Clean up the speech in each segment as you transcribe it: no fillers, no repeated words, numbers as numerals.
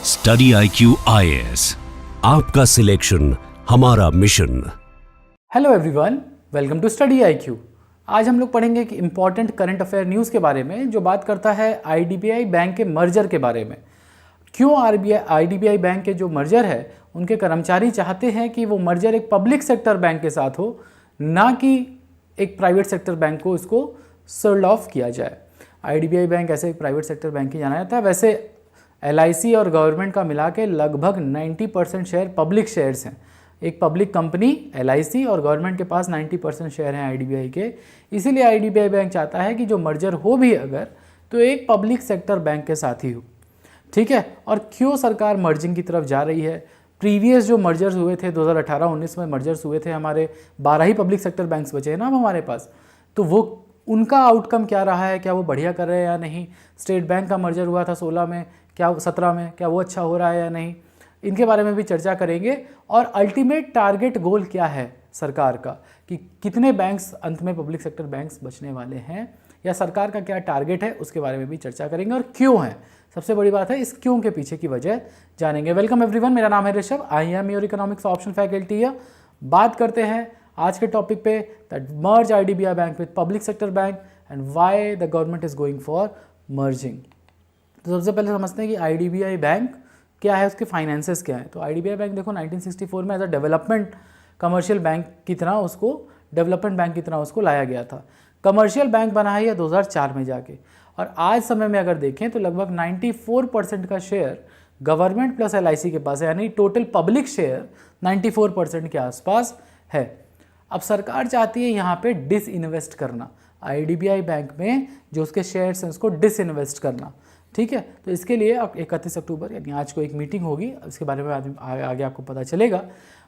Study IQ IAS, आपका selection हमारा मिशन। Hello everyone, welcome to study IQ। आज हम लोग पढ़ेंगे एक इम्पॉर्टेंट करंट अफेयर न्यूज़ के बारे में जो बात करता है IDBI बैंक के मर्जर के बारे में। क्यों IDBI बैंक के जो मर्जर है उनके कर्मचारी चाहते हैं कि वो मर्जर एक पब्लिक सेक्टर बैंक के साथ हो, ना कि एक प्राइवेट सेक्टर बैंक को इसको सोल्ड ऑफ किया जाए। IDBI बैंक ऐसे एक प्राइवेट सेक्टर बैंक ही जाना जाता है। वैसे LIC और गवर्नमेंट का मिला के लगभग 90% शेयर पब्लिक शेयर्स हैं। एक पब्लिक कंपनी LIC और गवर्नमेंट के पास 90% शेयर हैं IDBI के। इसीलिए IDBI बैंक चाहता है कि जो मर्जर हो भी अगर तो एक पब्लिक सेक्टर बैंक के साथ ही हो। ठीक है, और क्यों सरकार मर्जिंग की तरफ जा रही है? प्रीवियस जो मर्जर्स हुए थे 2018-19 में मर्जर्स हुए थे, हमारे 12 ही पब्लिक सेक्टर बैंक्स बचे हैं ना अब हमारे पास, तो वो उनका आउटकम क्या रहा है, क्या वो बढ़िया कर रहे हैं या नहीं? स्टेट बैंक का मर्जर हुआ था 16 में, क्या 17 में, क्या वो अच्छा हो रहा है या नहीं? इनके बारे में भी चर्चा करेंगे। और अल्टीमेट टारगेट गोल क्या है सरकार का, कि कितने बैंक्स अंत में पब्लिक सेक्टर बैंक्स बचने वाले हैं, या सरकार का क्या टारगेट है, उसके बारे में भी चर्चा करेंगे। और क्यों है, सबसे बड़ी बात है, इस क्यों के पीछे की वजह जानेंगे। वेलकम एवरीवन, मेरा नाम है Rishabh, I am your economics option faculty. बात करते हैं आज के टॉपिक पे, that merge IDBI bank with public sector bank and why the government is going for merging. तो सबसे पहले समझते हैं कि IDBI बैंक क्या है, उसके फाइनेंसेस क्या है। तो IDBI बैंक देखो 1964 में as a development commercial bank की तरह उसको डेवलपमेंट बैंक की तरह उसको लाया गया था। कमर्शियल बैंक बना है 2004 में जाके, और आज समय में अगर देखें तो लगभग 94% का शेयर गवर्नमेंट प्लस LIC के पास है, यानी टोटल पब्लिक शेयर 94% के आसपास है। अब सरकार चाहती है यहाँ पे डिसइन्वेस्ट करना, IDBI बैंक में जो उसके शेयर्स हैं उसको डिसइन्वेस्ट करना। ठीक है, तो इसके लिए 31 अक्टूबर यानी आज को एक मीटिंग होगी, इसके बारे में आगे आपको पता चलेगा।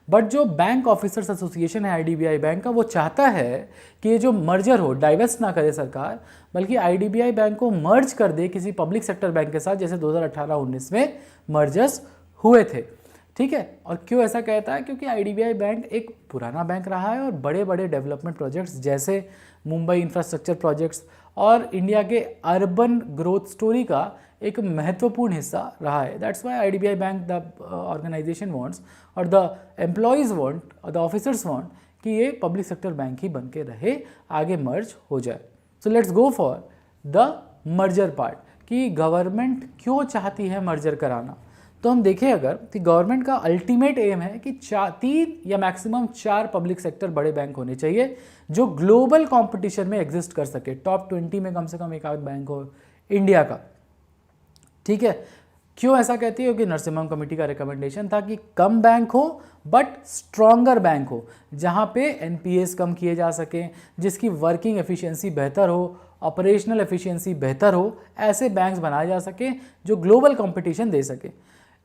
बट जो बैंक ऑफिसर्स एसोसिएशन है IDBI बैंक का, वो चाहता है कि ये जो मर्जर हो, डाइवेस्ट ना करे सरकार, बल्कि IDBI बैंक को मर्ज कर दे किसी पब्लिक सेक्टर बैंक के साथ, जैसे 2018-19 में मर्जर्स हुए थे। ठीक है, और क्यों ऐसा कहता है? क्योंकि IDBI बैंक एक पुराना बैंक रहा है और बड़े बड़े डेवलपमेंट प्रोजेक्ट्स जैसे मुंबई इंफ्रास्ट्रक्चर प्रोजेक्ट्स और इंडिया के अर्बन ग्रोथ स्टोरी का एक महत्वपूर्ण हिस्सा रहा है। That's why IDBI bank, the organisation wants और द एम्प्लॉयज़ वांट और द ऑफिसर्स वांट कि ये पब्लिक सेक्टर बैंक ही बन के रहे, आगे मर्ज हो जाए। So let's go for the merger part, कि गवर्नमेंट क्यों चाहती है मर्जर कराना। तो हम देखें अगर, कि गवर्नमेंट का अल्टीमेट एम है कि 3 या मैक्सिमम 4 पब्लिक सेक्टर बड़े बैंक होने चाहिए जो ग्लोबल कंपटीशन में एग्जिस्ट कर सके। टॉप 20 में कम से कम एक आध बैंक हो इंडिया का। ठीक है, क्यों ऐसा कहती है? क्योंकि नरसिम्हम कमेटी का रिकमेंडेशन था कि कम बैंक हो बट स्ट्रॉन्गर बैंक हो, जहां पे NPAs कम किए जा सकें, जिसकी वर्किंग एफिशिएंसी बेहतर हो, ऑपरेशनल एफिशिएंसी बेहतर हो, ऐसे बैंक्स बनाए जा सके जो ग्लोबल कंपटीशन दे सके।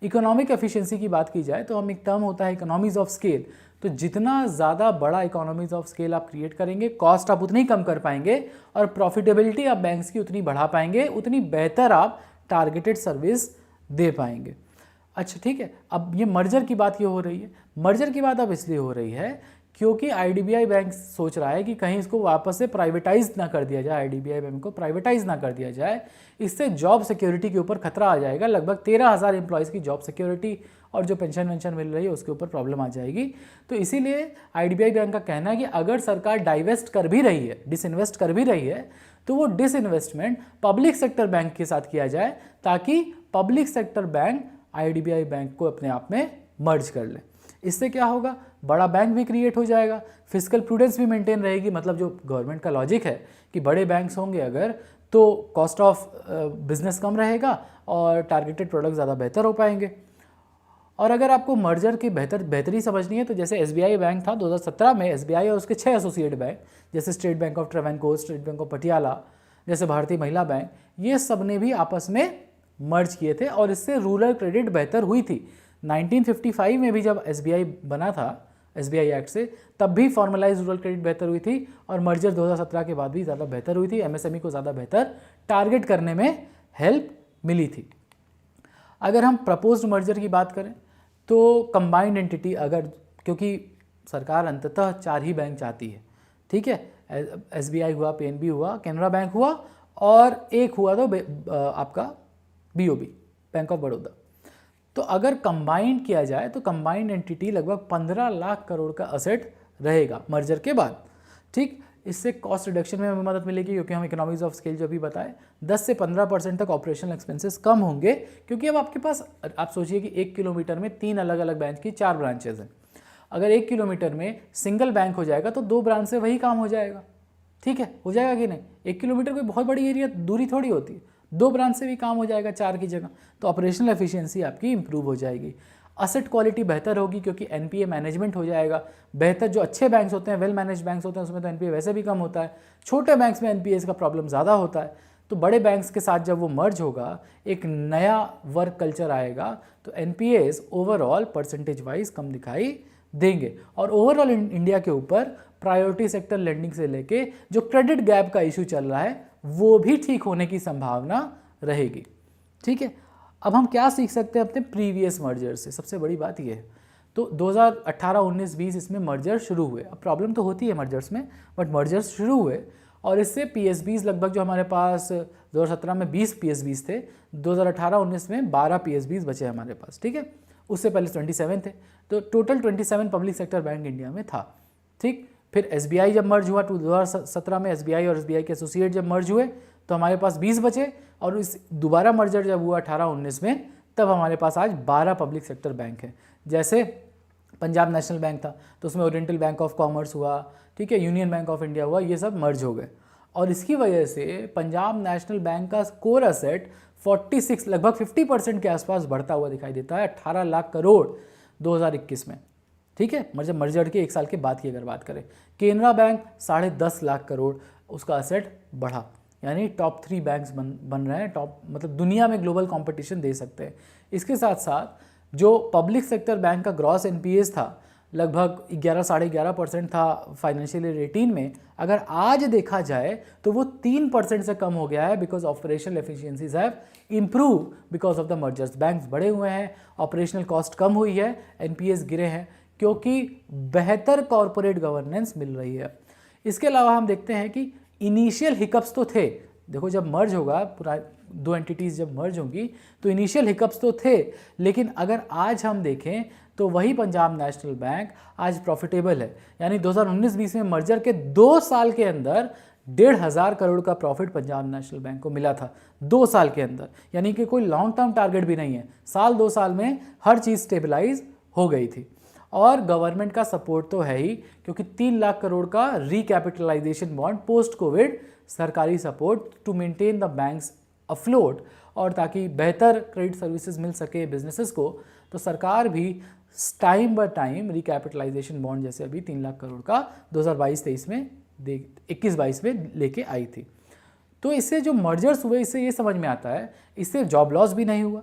इकोनॉमिक एफिशिएंसी की बात की जाए तो हम एक टर्म होता है इकोनॉमीज ऑफ स्केल। तो जितना ज़्यादा बड़ा इकोनॉमीज ऑफ स्केल आप क्रिएट करेंगे, कॉस्ट आप उतनी कम कर पाएंगे और प्रॉफिटेबिलिटी आप बैंक्स की उतनी बढ़ा पाएंगे, उतनी बेहतर आप टारगेटेड सर्विस दे पाएंगे। अच्छा ठीक है, अब ये मर्जर की बात क्यों हो रही है? मर्जर की बात अब इसलिए हो रही है क्योंकि IDBI बैंक सोच रहा है कि कहीं इसको वापस से प्राइवेटाइज ना कर दिया जाए, IDBI बैंक को प्राइवेटाइज ना कर दिया जाए। इससे जॉब सिक्योरिटी के ऊपर खतरा आ जाएगा। लगभग 13,000 एम्प्लॉयज़ की जॉब सिक्योरिटी और जो पेंशन वेंशन मिल रही है उसके ऊपर प्रॉब्लम आ जाएगी। तो इसीलिए IDBI बैंक का कहना है कि अगर सरकार डाइवेस्ट कर भी रही है, डिसइन्वेस्ट कर भी रही है, तो वो डिसइन्वेस्टमेंट पब्लिक सेक्टर बैंक के साथ किया जाए, ताकि public sector bank IDBI bank को अपने आप में मर्ज कर ले। इससे क्या होगा? बड़ा बैंक भी क्रिएट हो जाएगा, फिजिकल प्रूडेंस भी मेंटेन रहेगी। मतलब जो गवर्नमेंट का लॉजिक है कि बड़े बैंक्स होंगे अगर, तो कॉस्ट ऑफ बिजनेस कम रहेगा और टारगेटेड प्रोडक्ट ज़्यादा बेहतर हो पाएंगे। और अगर आपको मर्जर की बेहतरी समझनी है तो जैसे SBI बैंक था 2017 में, SBI और उसके 6 एसोसिएट बैंक जैसे state bank of Travancore, state bank of Patiala, जैसे भारतीय महिला बैंक, ये सब ने भी आपस में मर्ज किए थे और इससे रूरल क्रेडिट बेहतर हुई थी। 1955 में भी जब SBI बना था SBI एक्ट से, तब भी फॉर्मलाइज रूरल क्रेडिट बेहतर हुई थी और मर्जर 2017 के बाद भी ज़्यादा बेहतर हुई थी। MSME को ज़्यादा बेहतर टारगेट करने में हेल्प मिली थी। अगर हम प्रपोज्ड मर्जर की बात करें तो कंबाइंड एंटिटी, अगर, क्योंकि सरकार अंततः 4 ही बैंक चाहती है। ठीक है, SBI हुआ, PNB हुआ, कैनरा बैंक हुआ और एक हुआ तो आपका BOB, बैंक ऑफ बड़ौदा। तो अगर कंबाइंड किया जाए तो कंबाइंड एंटिटी लगभग 15 लाख करोड़ का असेट रहेगा मर्जर के बाद। ठीक, इससे कॉस्ट रिडक्शन में हमें मदद मिलेगी क्योंकि हम इकोनॉमीज ऑफ स्केल जो भी बताए 10 से 15% तक ऑपरेशनल एक्सपेंसेस कम होंगे, क्योंकि अब आपके पास, आप सोचिए कि 1 किलोमीटर में 3 अलग अलग बैंक की 4 ब्रांचेज हैं। अगर 1 किलोमीटर में सिंगल बैंक हो जाएगा तो 2 ब्रांच से वही काम हो जाएगा। ठीक है, हो जाएगा कि नहीं? 1 किलोमीटर कोई बहुत बड़ी एरिया दूरी थोड़ी होती है, 2 ब्रांच से भी काम हो जाएगा 4 की जगह, तो ऑपरेशनल एफिशिएंसी आपकी इंप्रूव हो जाएगी। असेट क्वालिटी बेहतर होगी क्योंकि एनपीए मैनेजमेंट हो जाएगा बेहतर। जो अच्छे बैंक्स होते हैं, वेल मैनेज बैंक्स होते हैं, उसमें तो एनपीए वैसे भी कम होता है। छोटे बैंक्स में एनपीएस का प्रॉब्लम ज़्यादा होता है। तो बड़े बैंक्स के साथ जब वो मर्ज होगा, एक नया वर्क कल्चर आएगा, तो एनपीएस ओवरऑल परसेंटेज वाइज कम दिखाई देंगे। और ओवरऑल इंडिया के ऊपर प्रायोरिटी सेक्टर लेंडिंग से लेके जो क्रेडिट गैप का इशू चल रहा है वो भी ठीक होने की संभावना रहेगी। ठीक है, अब हम क्या सीख सकते हैं अपने प्रीवियस मर्जर से? सबसे बड़ी बात ये है, तो 2018, 19, 20 इसमें मर्जर शुरू हुए। अब प्रॉब्लम तो होती है मर्जर्स में, बट मर्जर्स शुरू हुए और इससे पीएसबीज लगभग जो हमारे पास 2017 में 20 पीएसबीज थे, 2018-19 में 12 पीएसबीज बचे हमारे पास। ठीक है, उससे पहले 27 थे, तो total 27 public sector bank India में था। ठीक, फिर एसबीआई जब मर्ज हुआ 2017 में, एसबीआई और एसबीआई के एसोसिएट जब मर्ज हुए तो हमारे पास 20 बचे, और इस दोबारा मर्जर जब हुआ 18-19 में, तब हमारे पास आज 12 पब्लिक सेक्टर बैंक हैं। जैसे पंजाब नेशनल बैंक था तो उसमें ओरिएंटल बैंक ऑफ कॉमर्स हुआ, ठीक है, यूनियन बैंक ऑफ इंडिया हुआ, ये सब मर्ज हो गए। और इसकी वजह से पंजाब नेशनल बैंक का कोर असेट 46 लगभग 50% के आसपास बढ़ता हुआ दिखाई देता है, 18 लाख करोड़ 2021 में। ठीक है, मतलब मर्जर के 1 साल के बाद की अगर बात करें, केनरा बैंक 10.5 लाख करोड़ उसका असेट बढ़ा, यानी टॉप 3 बैंक्स बन रहे हैं, टॉप मतलब दुनिया में ग्लोबल कंपटीशन दे सकते हैं। इसके साथ साथ जो पब्लिक सेक्टर बैंक का ग्रॉस एनपीएस था लगभग 11-11.5% था फाइनेंशियल ईयर 18 में, अगर आज देखा जाए तो वो 3% से कम हो गया है, because operational efficiencies have improve because of the mergers. Banks बड़े हुए हैं, ऑपरेशनल कॉस्ट कम हुई है, एनपीएस गिरे हैं क्योंकि बेहतर कॉरपोरेट गवर्नेंस मिल रही है। इसके अलावा हम देखते हैं कि इनिशियल हिकअप्स तो थे, देखो जब मर्ज होगा पूरा 2 एंटिटीज़ जब मर्ज होंगी तो इनिशियल हिकअप्स तो थे, लेकिन अगर आज हम देखें तो वही पंजाब नेशनल बैंक आज प्रॉफिटेबल है। यानी 2019-20 में मर्जर के 2 साल के अंदर 1,500 करोड़ का प्रॉफिट पंजाब नेशनल बैंक को मिला था 2 साल के अंदर, यानी कि कोई लॉन्ग टर्म टारगेट भी नहीं है, साल 2 साल में हर चीज़ स्टेबलाइज हो गई थी। और गवर्नमेंट का सपोर्ट तो है ही, क्योंकि 3 लाख करोड़ का रिकैपिटलाइजेशन बॉन्ड पोस्ट कोविड सरकारी support to maintain the banks afloat, और ताकि बेहतर क्रेडिट सर्विसेज मिल सके बिजनेसेस को, तो सरकार भी time by time recapitalisation bond जैसे अभी 3 लाख करोड़ का 2022-23 में 21-22 में लेके आई थी। तो इससे जो मर्जर्स हुए, इससे ये समझ में आता है, इससे जॉब लॉस भी नहीं हुआ,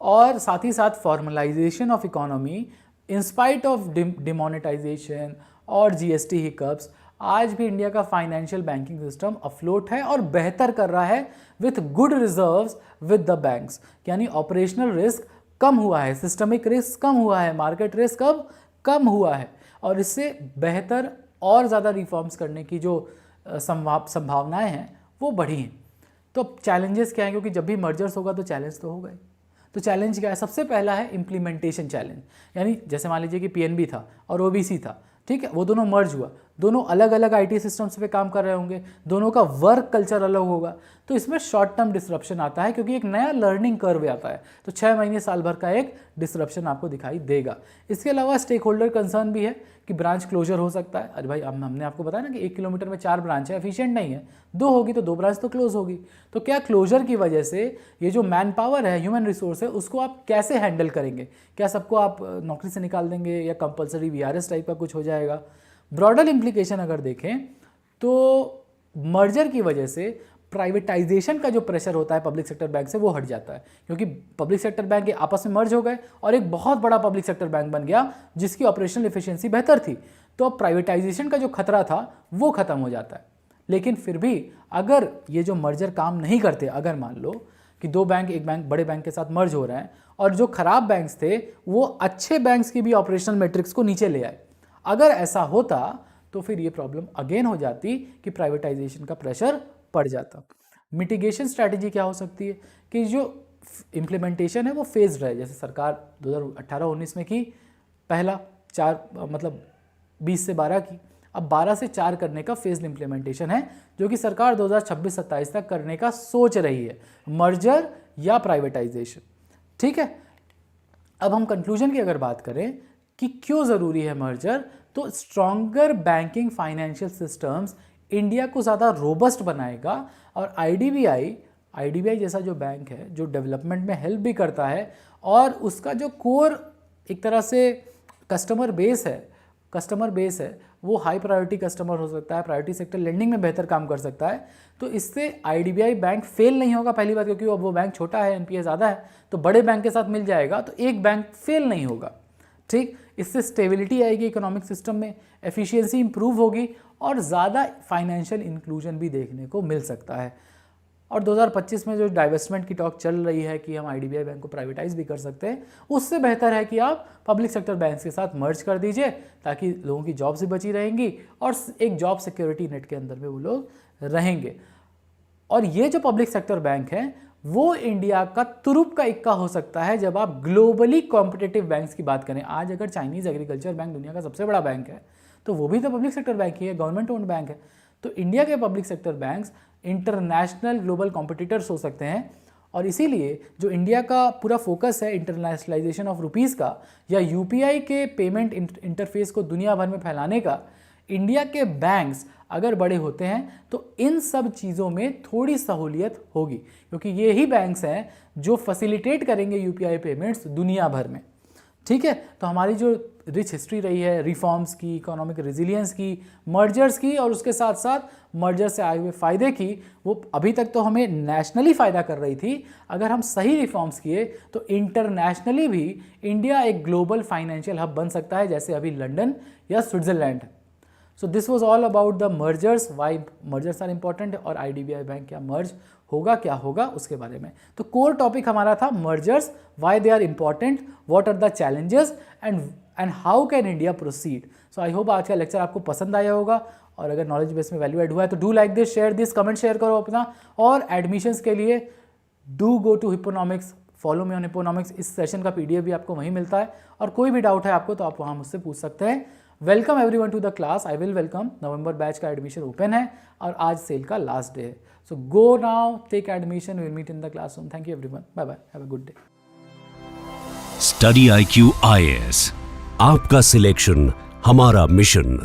और साथ ही साथ formalisation of economy in spite of demonetisation और जीएसटी हिकअप्स, आज भी इंडिया का फाइनेंशियल बैंकिंग सिस्टम अफ्लोट है और बेहतर कर रहा है with good reserves with the banks. यानी ऑपरेशनल रिस्क कम हुआ है, सिस्टमिक रिस्क कम हुआ है, मार्केट रिस्क अब कम हुआ है, और इससे बेहतर और ज़्यादा रिफॉर्म्स करने की जो संभावनाएं हैं वो बढ़ी हैं। तो अब चैलेंजेस क्या हैं, क्योंकि जब भी मर्जर्स होगा तो चैलेंज तो होगा ही। तो चैलेंज क्या है? सबसे पहला है इम्प्लीमेंटेशन चैलेंज, यानी जैसे मान लीजिए कि पीएनबी था और ओबीसी था, ठीक है, वो दोनों मर्ज हुआ, दोनों अलग अलग आईटी सिस्टम्स पे काम कर रहे होंगे, दोनों का वर्क कल्चर अलग होगा, तो इसमें शॉर्ट टर्म डिसरप्शन आता है, क्योंकि एक नया लर्निंग कर्व आता है, तो 6 महीने साल भर का एक डिसरप्शन आपको दिखाई देगा। इसके अलावा स्टेक होल्डर कंसर्न भी है कि ब्रांच क्लोजर हो सकता है। अरे भाई, हमने आपको बताया ना कि 1 किलोमीटर में 4 ब्रांच है, एफिशिएंट नहीं है, 2 होगी तो 2 ब्रांच तो क्लोज होगी। तो क्या क्लोजर की वजह से ये जो मैन पावर है, ह्यूमन रिसोर्स है, उसको आप कैसे हैंडल करेंगे? क्या सबको आप नौकरी से निकाल देंगे या कंपलसरी वीआरएस टाइप का कुछ हो जाएगा? ब्रॉडर इम्प्लीकेशन अगर देखें तो मर्जर की वजह से प्राइवेटाइजेशन का जो प्रेशर होता है पब्लिक सेक्टर बैंक से, वो हट जाता है, क्योंकि पब्लिक सेक्टर बैंक आपस में मर्ज हो गए और एक बहुत बड़ा पब्लिक सेक्टर बैंक बन गया जिसकी ऑपरेशनल एफिशिएंसी बेहतर थी। तो अब प्राइवेटाइजेशन का जो खतरा था वो खत्म हो जाता है। लेकिन फिर भी अगर ये जो मर्जर काम नहीं करते, अगर मान लो कि 2 बैंक एक बैंक बड़े बैंक के साथ मर्ज हो रहे हैं और जो खराब बैंक्स थे वो अच्छे बैंक्स की भी ऑपरेशनल मैट्रिक्स को नीचे ले आए, अगर ऐसा होता तो फिर ये प्रॉब्लम अगेन हो जाती कि प्राइवेटाइजेशन का प्रेशर पड़ जाता। मिटिगेशन स्ट्रैटेजी क्या हो सकती है कि जो इम्प्लीमेंटेशन है वो फेज्ड रहे, जैसे सरकार 2018-19 में की पहला 20 से 12 की, अब 12 से 4 करने का फेज्ड इम्प्लीमेंटेशन है जो कि सरकार 2026-27 तक करने का सोच रही है, मर्जर या प्राइवेटाइजेशन। ठीक है, अब हम कंक्लूजन की अगर बात करें कि क्यों ज़रूरी है मर्जर, तो stronger banking financial systems India को ज़्यादा रोबस्ट बनाएगा और आईडीबीआई जैसा जो बैंक है जो डेवलपमेंट में हेल्प भी करता है और उसका जो कोर एक तरह से कस्टमर बेस है वो हाई प्रायोरिटी कस्टमर हो सकता है, प्रायोरिटी सेक्टर लेंडिंग में बेहतर काम कर सकता है, तो इससे आईडीबीआई बैंक फेल नहीं होगा पहली बात, क्योंकि अब वो बैंक छोटा है, एनपीए ज़्यादा है, तो बड़े बैंक के साथ मिल जाएगा तो एक बैंक फेल नहीं होगा। ठीक, इससे स्टेबिलिटी आएगी इकोनॉमिक सिस्टम में, एफिशिएंसी इंप्रूव होगी और ज़्यादा फाइनेंशियल इंक्लूजन भी देखने को मिल सकता है। और 2025 में जो डाइवेस्टमेंट की टॉक चल रही है कि हम आईडीबीआई बैंक को प्राइवेटाइज भी कर सकते हैं, उससे बेहतर है कि आप पब्लिक सेक्टर बैंक्स के साथ मर्ज कर दीजिए ताकि लोगों की जॉब्स भी बची रहेंगी और एक जॉब सिक्योरिटी नेट के अंदर में वो लोग रहेंगे। और ये जो पब्लिक सेक्टर बैंक है वो इंडिया का तुरुप का इक्का हो सकता है जब आप ग्लोबली कॉम्पिटिटिव बैंक्स की बात करें। आज अगर चाइनीज़ एग्रीकल्चर बैंक दुनिया का सबसे बड़ा बैंक है तो वो भी तो पब्लिक सेक्टर बैंक ही है, गवर्नमेंट ओन्ड बैंक है। तो इंडिया के public sector banks international global competitors हो सकते हैं और इसीलिए जो इंडिया का पूरा फोकस है इंटरनेशनलाइजेशन ऑफ रुपीज़ का या यूपीआई के पेमेंट इंटरफेस को दुनिया भर में फैलाने का, इंडिया के बैंक्स अगर बड़े होते हैं तो इन सब चीज़ों में थोड़ी सहूलियत होगी, क्योंकि ये ही बैंक्स हैं जो फैसिलिटेट करेंगे यूपीआई पेमेंट्स दुनिया भर में। ठीक है, तो हमारी जो रिच हिस्ट्री रही है रिफॉर्म्स की, इकोनॉमिक रेजिलियंस की, मर्जर्स की और उसके साथ साथ मर्जर से आए हुए फ़ायदे की, वो अभी तक तो हमें नेशनली फ़ायदा कर रही थी। अगर हम सही रिफॉर्म्स किए तो इंटरनेशनली भी इंडिया एक ग्लोबल फाइनेंशियल हब बन सकता है, जैसे अभी लंदन या स्विट्ज़रलैंड है। So this was all about the mergers, why mergers are important और आईडीबीआई बैंक क्या मर्ज होगा, क्या होगा उसके बारे में। तो कोर टॉपिक हमारा था mergers, why they are important, what are the challenges and how can India proceed. So I hope आज का लेक्चर आपको पसंद आया होगा और अगर नॉलेज बेस में वैल्यू एड हुआ है तो do like this, share this, comment share करो अपना, और एडमिशन्स के लिए do go to Hipponomics, follow me on Hipponomics. इस सेशन का पीडीएफ भी आपको वहीं मिलता है और कोई भी डाउट है आपको तो आप वहाँ मुझसे पूछ सकते हैं। Welcome everyone to the class, I will welcome. November batch का एडमिशन ओपन है और आज सेल का लास्ट डे है। So go now, take admission, will meet in the classroom. Thank you everyone, bye bye, have a good day. Study IQ IAS, आपका selection हमारा mission.